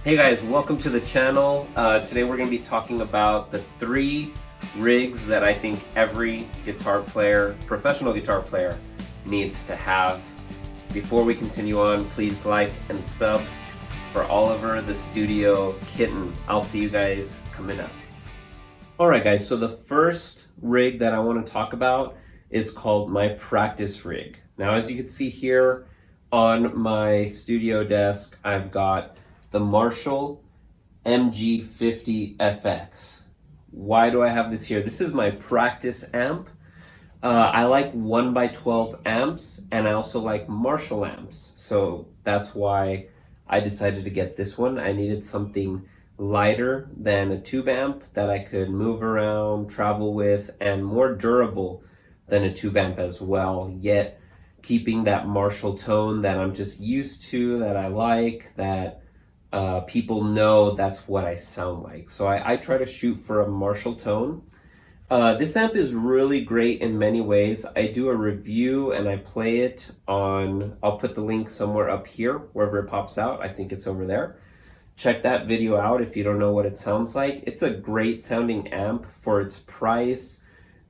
Hey guys, welcome to the channel. Today we're going to be talking about the 3 rigs that I think every guitar player, professional guitar player, needs to have. Before we continue on, please like and sub for Oliver the Studio Kitten. I'll see you guys coming up. Alright guys, so the first rig that I want to talk about is called my practice rig. Now as you can see here on my studio desk, I've got the Marshall MG50 FX. Why do I have this here? This is my practice amp. I like 1x12 amps, and I also like Marshall amps. So that's why I decided to get this one. I needed something lighter than a tube amp that I could move around, travel with, and more durable than a tube amp as well, yet keeping that Marshall tone that I'm just used to, that I like, that people know that's what I sound like. So I try to shoot for a Marshall tone. This amp is really great in many ways. I do a review and I play it on, I'll put the link somewhere up here, wherever it pops out. I think it's over there. Check that video out if you don't know what it sounds like. It's a great sounding amp for its price.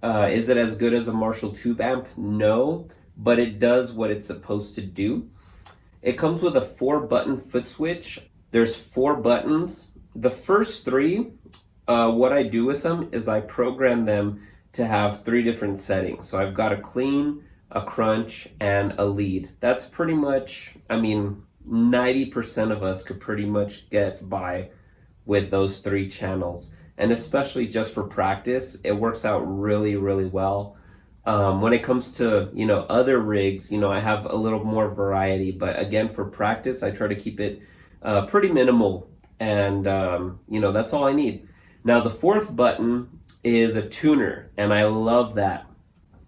Is it as good as a Marshall tube amp? No, but it does what it's supposed to do. It comes with a 4-button foot switch. There's 4 buttons. The first 3, what I do with them is I program them to have 3 different settings. So I've got a clean, a crunch, and a lead. That's pretty much, 90% of us could pretty much get by with those 3 channels. And especially just for practice, it works out really, really well. When it comes to, other rigs, I have a little more variety, but again, for practice, I try to keep it pretty minimal, and that's all I need. Now the 4th button is a tuner, and I love that.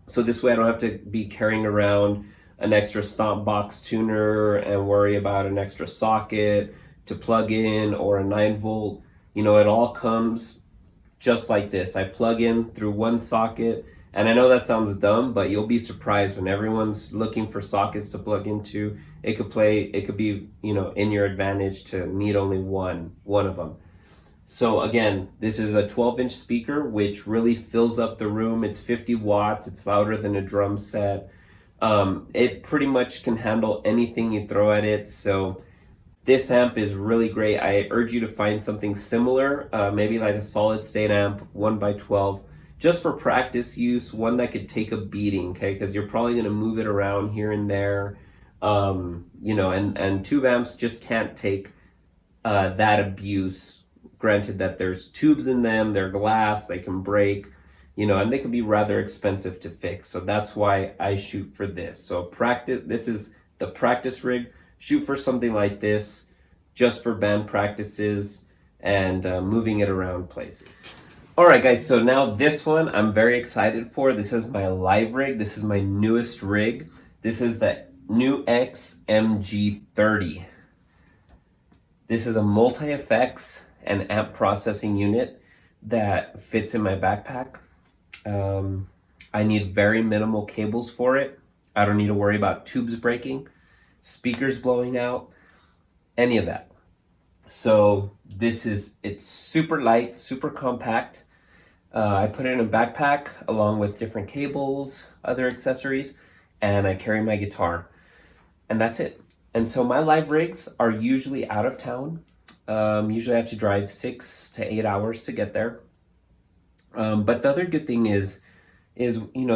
So this way I don't have to be carrying around an extra stomp box tuner and worry about an extra socket to plug in or a 9-volt. It all comes just like this. I plug in through one socket, and I know that sounds dumb, but you'll be surprised when everyone's looking for sockets to plug into. It could be, in your advantage to need only one of them. So again, this is a 12-inch speaker, which really fills up the room. It's 50 watts. It's louder than a drum set. It pretty much can handle anything you throw at it. So this amp is really great. I urge you to find something similar, maybe like a solid state amp, 1x12. Just for practice use, one that could take a beating, okay? Because you're probably going to move it around here and there, and tube amps just can't take that abuse. Granted that there's tubes in them, they're glass, they can break, and they can be rather expensive to fix. So that's why I shoot for this. So practice. This is the practice rig. Shoot for something like this, just for band practices and moving it around places. Alright guys, so now this one I'm very excited for. This is my live rig. This is my newest rig. This is the new XMG30. This is a multi-effects and amp processing unit that fits in my backpack. I need very minimal cables for it. I don't need to worry about tubes breaking, speakers blowing out, any of that. So it's super light, super compact. I put it in a backpack along with different cables, other accessories, and I carry my guitar, and that's it. And so my live rigs are usually out of town. Usually I have to drive 6 to 8 hours to get there. But the other good thing is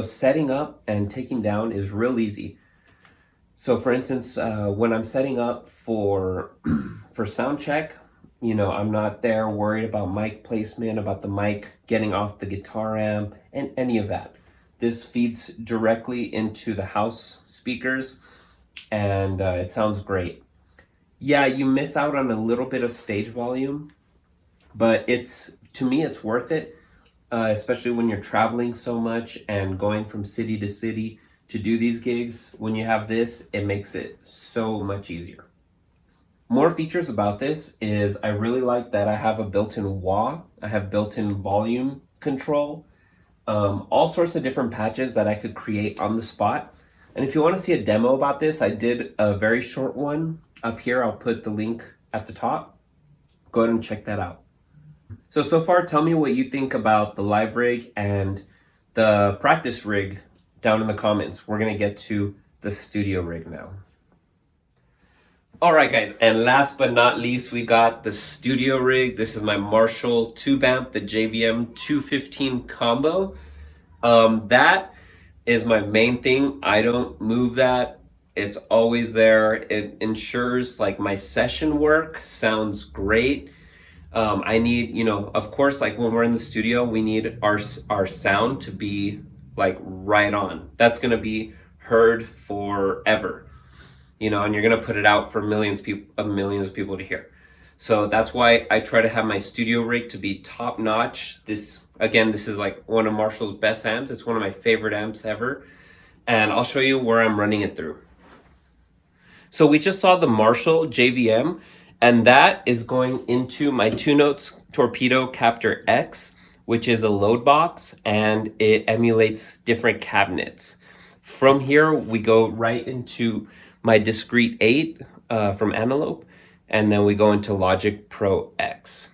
setting up and taking down is real easy. So for instance, when I'm setting up for sound check, I'm not there worried about mic placement, about the mic getting off the guitar amp, and any of that. This feeds directly into the house speakers, and it sounds great. Yeah, you miss out on a little bit of stage volume, but to me, it's worth it, especially when you're traveling so much and going from city to city to do these gigs. When you have this, it makes it so much easier. More features about this is I really like that I have a built-in wah. I have built-in volume control, all sorts of different patches that I could create on the spot. And if you want to see a demo about this, I did a very short one up here. I'll put the link at the top. Go ahead and check that out. So far, tell me what you think about the live rig and the practice rig down in the comments. We're gonna get to the studio rig now. All right, guys, and last but not least, we got the studio rig. This is my Marshall tube amp, the JVM 215 combo. That is my main thing. I don't move that. It's always there. It ensures like my session work sounds great. I need, of course, like when we're in the studio, we need our sound to be like right on. That's gonna be heard forever, and you're gonna put it out for millions of people to hear. So that's why I try to have my studio rig to be top notch. This is like one of Marshall's best amps. It's one of my favorite amps ever. And I'll show you where I'm running it through. So we just saw the Marshall JVM, and that is going into my 2-Notes Torpedo Captor X, which is a load box, and it emulates different cabinets. From here, we go right into my Discrete 8 from Antelope, and then we go into Logic Pro X.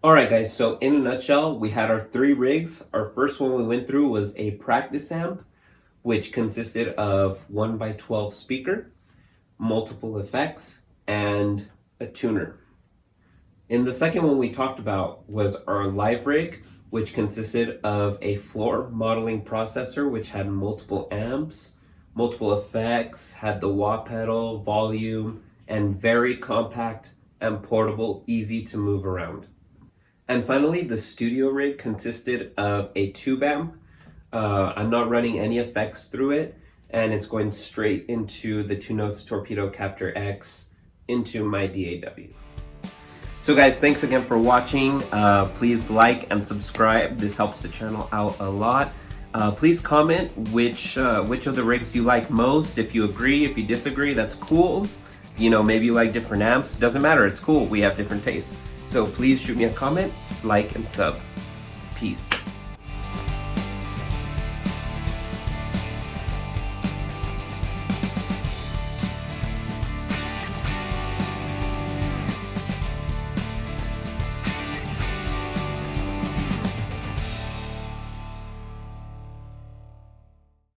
All right, guys, so in a nutshell, we had our 3 rigs. Our first one we went through was a practice amp, which consisted of 1x12 speaker, multiple effects, and a tuner. In the second one we talked about was our live rig, which consisted of a floor modeling processor, which had multiple amps, multiple effects, had the wah pedal, volume, and very compact and portable, easy to move around. And finally, the studio rig consisted of a tube amp. I'm not running any effects through it, and it's going straight into the 2-Notes Torpedo Captor X into my DAW. So guys, thanks again for watching. Please like and subscribe. This helps the channel out a lot. Please comment which of the rigs you like most. If you agree, if you disagree, that's cool. Maybe you like different amps. Doesn't matter, it's cool. We have different tastes. So please shoot me a comment, like, and sub. Peace.